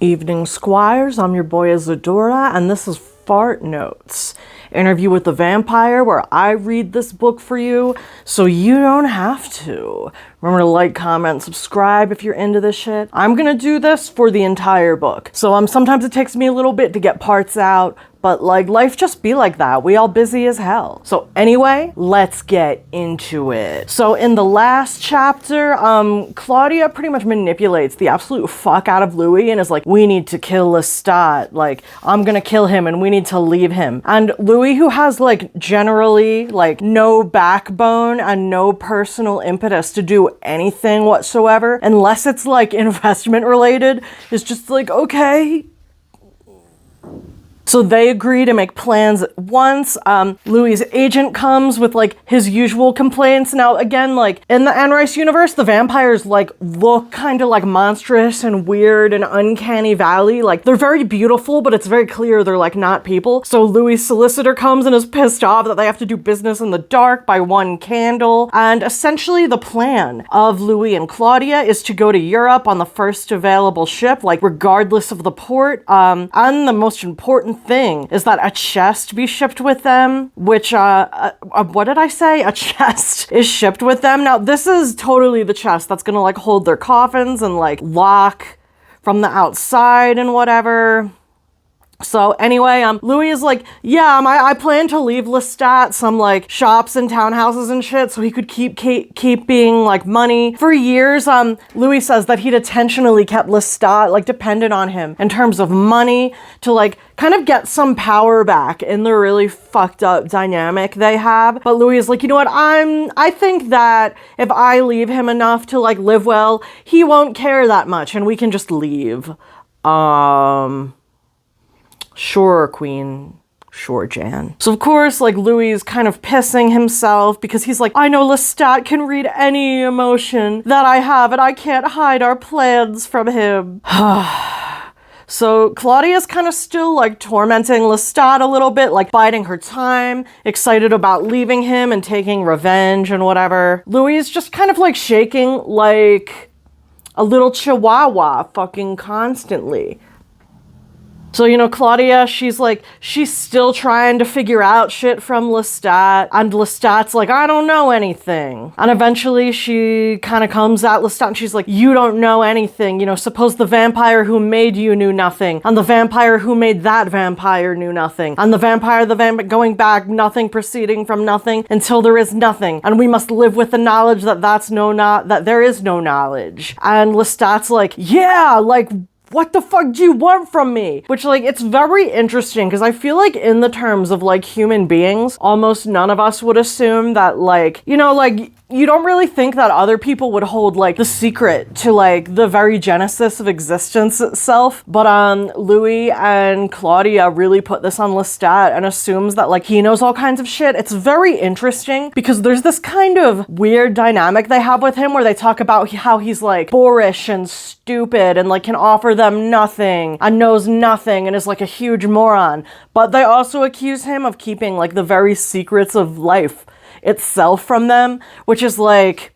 Evening Squires, I'm your boy Isadora, and this is Fart Notes, Interview with the Vampire, where I read this book for you so you don't have to. Remember to like, comment, subscribe if you're into this shit. I'm gonna do this for the entire book. So sometimes it takes me a little bit to get parts out, but like life just be like that. We all busy as hell. So anyway, let's get into it. So in the last chapter, Claudia pretty much manipulates the absolute fuck out of Louis and is like, we need to kill Lestat. Like, I'm gonna kill him and we need to leave him. And Louis, who has like generally like no backbone and no personal impetus to do anything whatsoever, unless it's like investment related, is just like, okay. So they agree to make plans at once. Louis's agent comes with like his usual complaints. Now again, like in the Anne Rice universe, the vampires like look kind of like monstrous and weird and uncanny valley. Like they're very beautiful, but it's very clear they're like not people. So Louis's solicitor comes and is pissed off that they have to do business in the dark by one candle. And essentially the plan of Louis and Claudia is to go to Europe on the first available ship, like regardless of the port. And the most important thing is that a chest be shipped with them, which what did I say? A chest is shipped with them. Now this is totally the chest that's gonna like hold their coffins and like lock from the outside and whatever. So anyway, Louis is like, yeah, I plan to leave Lestat some like shops and townhouses and shit so he could keeping like money. For years, Louis says that he'd intentionally kept Lestat like dependent on him in terms of money to like kind of get some power back in the really fucked up dynamic they have. But Louis is like, you know what, I think that if I leave him enough to like live well, he won't care that much and we can just leave. Sure, Queen. Sure, Jan. So of course, like Louis is kind of pissing himself because he's like, I know Lestat can read any emotion that I have and I can't hide our plans from him. So Claudia's kind of still like tormenting Lestat a little bit, like biding her time, excited about leaving him and taking revenge and whatever. Louis is just kind of like shaking like a little chihuahua fucking constantly. So, you know, Claudia, she's still trying to figure out shit from Lestat, and Lestat's like, I don't know anything. And eventually she kind of comes at Lestat and she's like, you don't know anything. You know, suppose the vampire who made you knew nothing, and the vampire who made that vampire knew nothing, and the vampire going back, nothing proceeding from nothing until there is nothing. And we must live with the knowledge that that there is no knowledge. And Lestat's like, yeah, like, what the fuck do you want from me? Which, like, it's very interesting because I feel like in the terms of, like, human beings, almost none of us would assume that, like, you know, like, you don't really think that other people would hold, like, the secret to, like, the very genesis of existence itself. But, Louis and Claudia really put this on Lestat and assumes that, like, he knows all kinds of shit. It's very interesting because there's this kind of weird dynamic they have with him where they talk about how he's, like, boorish and stupid and, like, can offer them nothing and knows nothing and is, like, a huge moron. But they also accuse him of keeping, like, the very secrets of life itself from them, which is like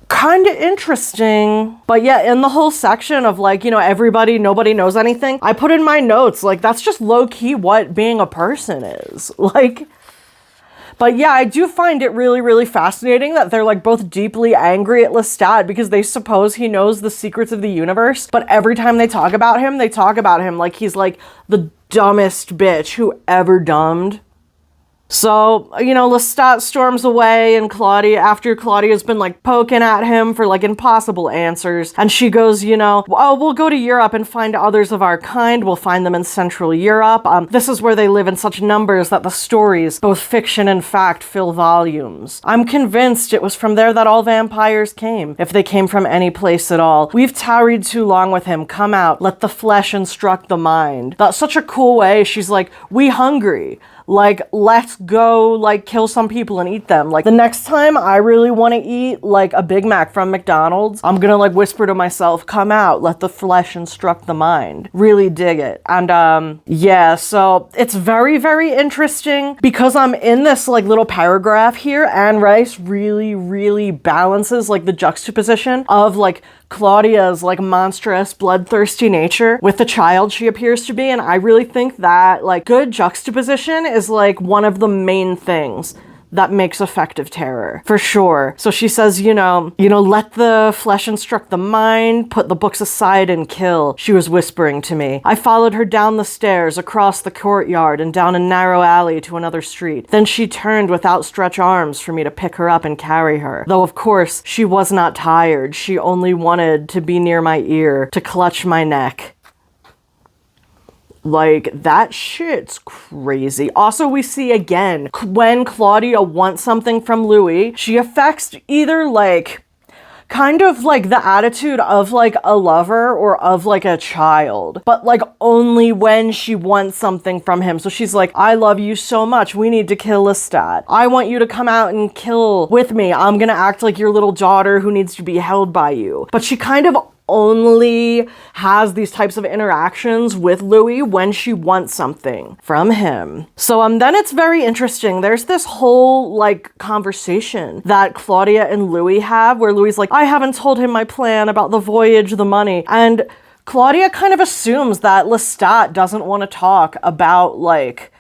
kind of interesting. But yeah, in the whole section of like, you know, nobody knows anything, I put in my notes like that's just low-key what being a person is like. But yeah, I do find it really, really fascinating that they're like both deeply angry at Lestat because they suppose he knows the secrets of the universe, but every time they talk about him like he's like the dumbest bitch who ever dumbed. So, you know, Lestat storms away and after Claudia's been like poking at him for like impossible answers, and she goes, you know, oh, we'll go to Europe and find others of our kind. We'll find them in Central Europe. This is where they live in such numbers that the stories, both fiction and fact, fill volumes. I'm convinced it was from there that all vampires came, if they came from any place at all. We've tarried too long with him. Come out, let the flesh instruct the mind. That's such a cool way. She's like, we hungry. Like, let's go, like, kill some people and eat them. Like, the next time I really want to eat, like, a Big Mac from McDonald's, I'm gonna, like, whisper to myself, come out, let the flesh instruct the mind. Really dig it. And, yeah, so it's very, very interesting because I'm in this, like, little paragraph here. Anne Rice really, really balances, like, the juxtaposition of, like, Claudia's like monstrous, bloodthirsty nature with the child she appears to be. And I really think that like good juxtaposition is like one of the main things that makes effective terror, for sure. So she says, let the flesh instruct the mind, put the books aside and kill, she was whispering to me. I followed her down the stairs, across the courtyard, and down a narrow alley to another street. Then she turned with outstretched arms for me to pick her up and carry her. Though, of course, she was not tired. She only wanted to be near my ear, to clutch my neck. Like, that shit's crazy. Also, we see again, when Claudia wants something from Louis, she affects either like, kind of like the attitude of like a lover or of like a child, but like only when she wants something from him. So she's like, I love you so much. We need to kill Lestat. I want you to come out and kill with me. I'm gonna act like your little daughter who needs to be held by you. But she kind of only has these types of interactions with Louis when she wants something from him. So then it's very interesting. There's this whole like conversation that Claudia and Louis have where Louis like, I haven't told him my plan about the voyage, the money. And Claudia kind of assumes that Lestat doesn't want to talk about like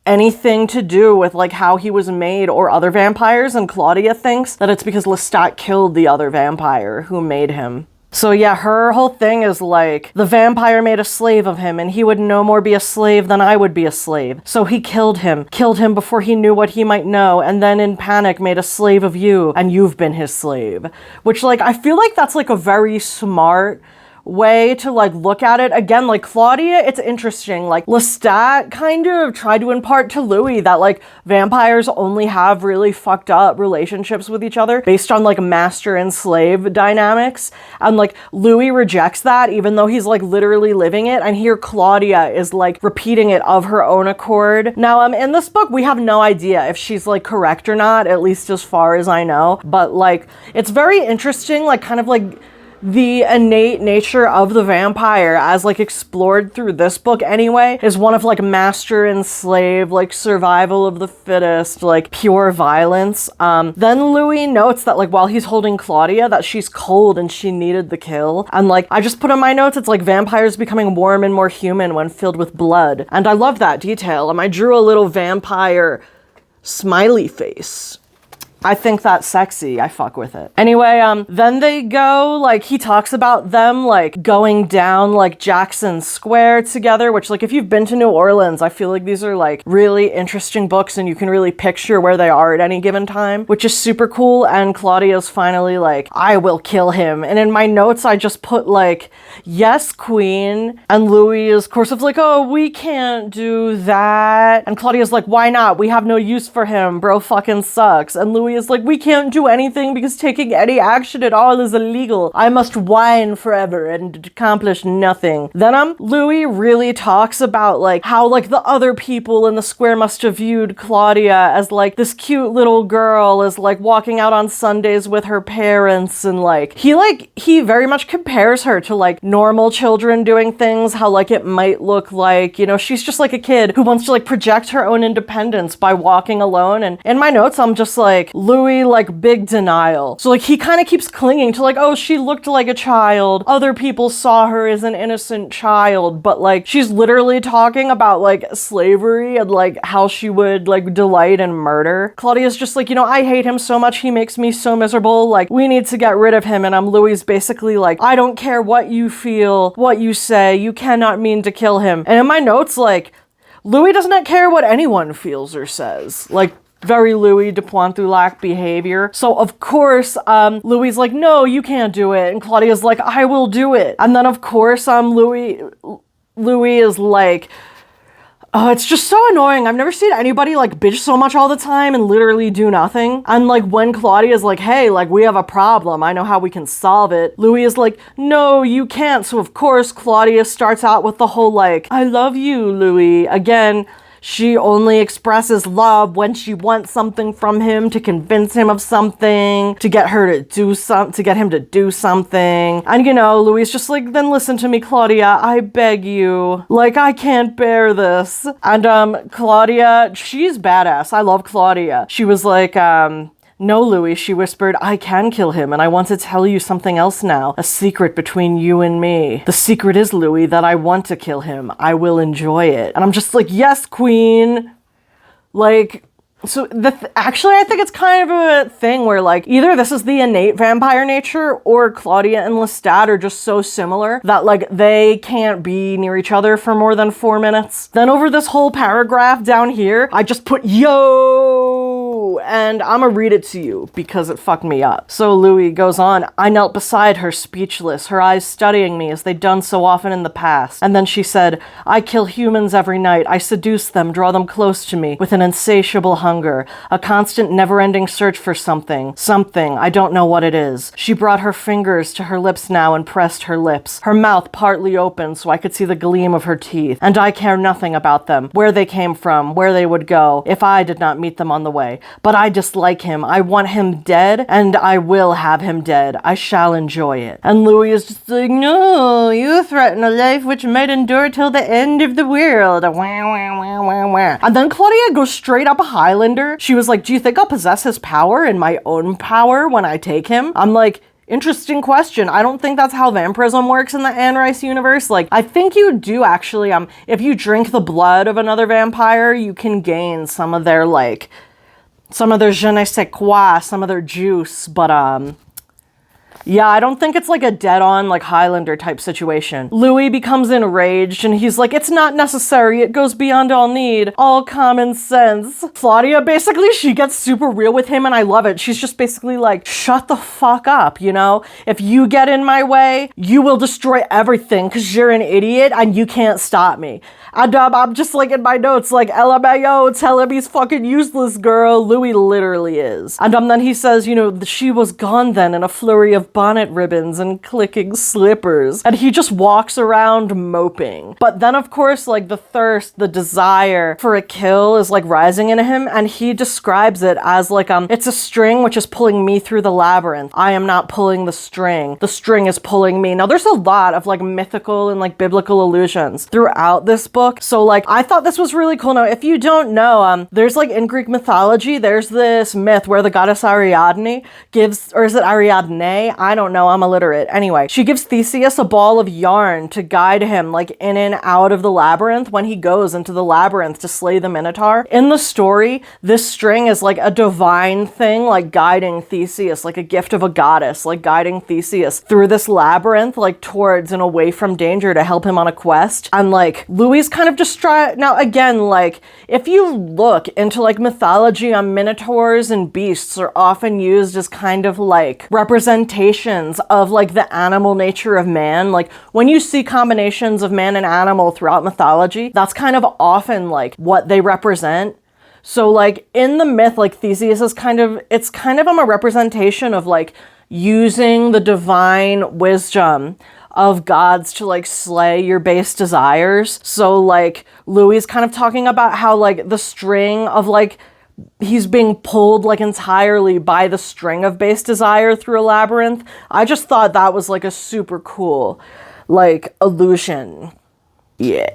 anything to do with like how he was made or other vampires. And Claudia thinks that it's because Lestat killed the other vampire who made him. So yeah, her whole thing is like, the vampire made a slave of him and he would no more be a slave than I would be a slave. So he killed him before he knew what he might know, and then in panic made a slave of you, and you've been his slave. Which like, I feel like that's like a very smart way to like look at it. Again, like Claudia, it's interesting. Like Lestat kind of tried to impart to Louis that like vampires only have really fucked up relationships with each other based on like master and slave dynamics. And like Louis rejects that even though he's like literally living it. And here Claudia is like repeating it of her own accord. Now, in this book, we have no idea if she's like correct or not, at least as far as I know. But like, it's very interesting, like kind of like the innate nature of the vampire as like explored through this book anyway is one of like master and slave, like survival of the fittest, like pure violence. Then Louis notes that like while he's holding Claudia that she's cold and she needed the kill. And like I just put in my notes, it's like vampires becoming warm and more human when filled with blood. And I love that detail. I drew a little vampire smiley face. I think that's sexy. I fuck with it. Anyway, then they go, like, he talks about them, like, going down, like, Jackson Square together, which, like, if you've been to New Orleans, I feel like these are, like, really interesting books and you can really picture where they are at any given time, which is super cool. And Claudia's finally like, I will kill him. And in my notes, I just put, like, yes, queen. And Louis is, of course, like, oh, we can't do that. And Claudia's like, why not? We have no use for him. Bro fucking sucks. And Louis is like, we can't do anything because taking any action at all is illegal. I must whine forever and accomplish nothing. Then Louis really talks about like how like the other people in the square must have viewed Claudia as like this cute little girl is like walking out on Sundays with her parents, and like he very much compares her to like normal children doing things, how like it might look like, you know, she's just like a kid who wants to like project her own independence by walking alone. And in my notes, I'm just like, Louis, like, big denial. So, like, he kind of keeps clinging to, like, oh, she looked like a child. Other people saw her as an innocent child. But, like, she's literally talking about, like, slavery and, like, how she would, like, delight in murder. Claudia's just like, you know, I hate him so much. He makes me so miserable. Like, we need to get rid of him. And Louis basically like, I don't care what you feel, what you say. You cannot mean to kill him. And in my notes, like, Louis does not care what anyone feels or says. Like, very Louis de Pointhillac behavior. So of course, Louis is like, no, you can't do it. And Claudia's like, I will do it. And then of course, Louis is like, oh, it's just so annoying. I've never seen anybody like bitch so much all the time and literally do nothing. And like when Claudia's like, hey, like we have a problem, I know how we can solve it, Louis is like, no, you can't. So of course, Claudia starts out with the whole like, I love you, Louis. Again, she only expresses love when she wants something from him, to convince him of something, to get her to do to get him to do something. And you know, Louis is just like, then listen to me, Claudia, I beg you. Like, I can't bear this. And Claudia, she's badass. I love Claudia. She was like, No, Louis, she whispered, I can kill him, and I want to tell you something else now. A secret between you and me. The secret is, Louis, that I want to kill him. I will enjoy it. And I'm just like, yes, queen. Like, so actually, I think it's kind of a thing where, like, either this is the innate vampire nature or Claudia and Lestat are just so similar that, like, they can't be near each other for more than 4 minutes. Then over this whole paragraph down here, I just put yo, and I'm gonna read it to you because it fucked me up. So Louis goes on, I knelt beside her, speechless, her eyes studying me as they'd done so often in the past. And then she said, I kill humans every night. I seduce them, draw them close to me with an insatiable hunger, a constant never-ending search for something, I don't know what it is. She brought her fingers to her lips now and pressed her lips, her mouth partly open so I could see the gleam of her teeth, and I care nothing about them, where they came from, where they would go, if I did not meet them on the way. But I dislike him. I want him dead, and I will have him dead. I shall enjoy it. And Louis is just like, no, you threaten a life which might endure till the end of the world. Wah, wah, wah, wah, wah. And then Claudia goes straight up a Highlander. She was like, do you think I'll possess his power and my own power when I take him? I'm like, interesting question. I don't think that's how vampirism works in the Anne Rice universe. Like, I think you do actually, if you drink the blood of another vampire, you can gain some of their, like, some of their je ne sais quoi, some of their juice, but, yeah, I don't think it's like a dead-on, like, Highlander type situation. Louis becomes enraged, and he's like, it's not necessary, it goes beyond all need, all common sense. Claudia, basically, she gets super real with him, and I love it. She's just basically like, shut the fuck up, you know? If you get in my way, you will destroy everything, because you're an idiot, and you can't stop me. And I'm just like in my notes, like, LMAO, tell him he's fucking useless, girl. Louis literally is. And then he says, you know, she was gone then in a flurry of bonnet ribbons and clicking slippers. And he just walks around moping. But then, of course, like, the thirst, the desire for a kill is, like, rising in him. And he describes it as, like, it's a string which is pulling me through the labyrinth. I am not pulling the string. The string is pulling me. Now, there's a lot of, like, mythical and, like, biblical allusions throughout this book. So, like, I thought this was really cool. Now, if you don't know, there's, like, in Greek mythology, there's this myth where the goddess Ariadne gives, or is it Ariadne? I don't know, I'm illiterate. Anyway, she gives Theseus a ball of yarn to guide him, like, in and out of the labyrinth when he goes into the labyrinth to slay the Minotaur. In the story, this string is, like, a divine thing, like, guiding Theseus, like a gift of a goddess, like, guiding Theseus through this labyrinth, like, towards and away from danger to help him on a quest. And, like, Louis kind of distraught. Now, again, like, if you look into, like, mythology on minotaurs and beasts are often used as kind of, like, representations of, like, the animal nature of man. Like, when you see combinations of man and animal throughout mythology, that's kind of often, like, what they represent. So, like, in the myth, like, Theseus is kind of, it's kind of a representation of, like, using the divine wisdom of gods to, like, slay your base desires. So, like, Louis is kind of talking about how, like, the string of, like, he's being pulled, like, entirely by the string of base desire through a labyrinth. I just thought that was, like, a super cool, like, illusion. Yeah.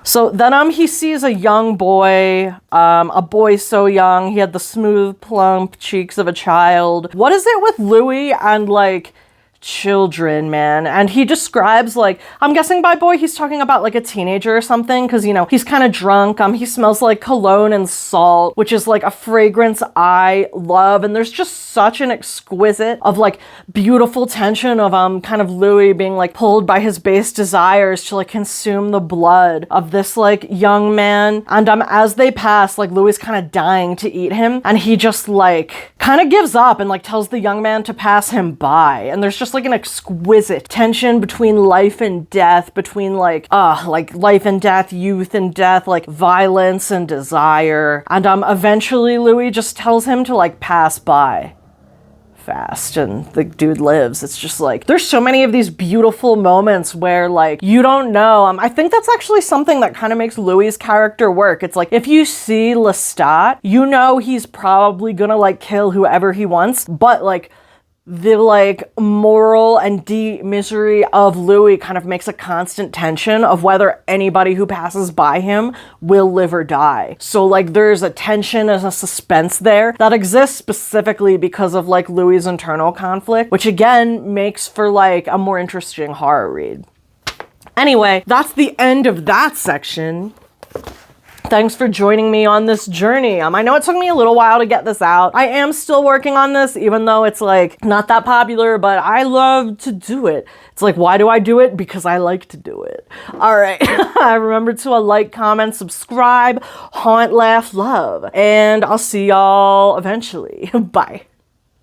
So then he sees a young boy, a boy so young, he had the smooth, plump cheeks of a child. What is it with Louis and, like, children, man? And he describes, like, I'm guessing by boy he's talking about, like, a teenager or something, because, you know, he's kind of drunk. He smells like cologne and salt, which is, like, a fragrance I love. And there's just such an exquisite of, like, beautiful tension of kind of Louis being, like, pulled by his base desires to, like, consume the blood of this, like, young man. And as they pass, like, Louis kind of dying to eat him, and he just, like, kind of gives up and, like, tells the young man to pass him by. And there's just, like, an exquisite tension between life and death, between, like life and death, youth and death, like, violence and desire. And eventually Louis just tells him to, like, pass by fast, and the dude lives. It's just, like, there's so many of these beautiful moments where, like, you don't know. I think that's actually something that kind of makes Louis' character work. It's like, if you see Lestat, you know he's probably gonna, like, kill whoever he wants, but, like, the like moral and deep misery of Louis kind of makes a constant tension of whether anybody who passes by him will live or die. So like there's a tension and a suspense there that exists specifically because of like Louis's internal conflict, which again makes for like a more interesting horror read. Anyway, that's the end of that section. Thanks for joining me on this journey. I know it took me a little while to get this out. I am still working on this, even though it's like not that popular, but I love to do it. It's like, why do I do it? Because I like to do it. All right. Remember to like, comment, subscribe, haunt, laugh, love, and I'll see y'all eventually. Bye.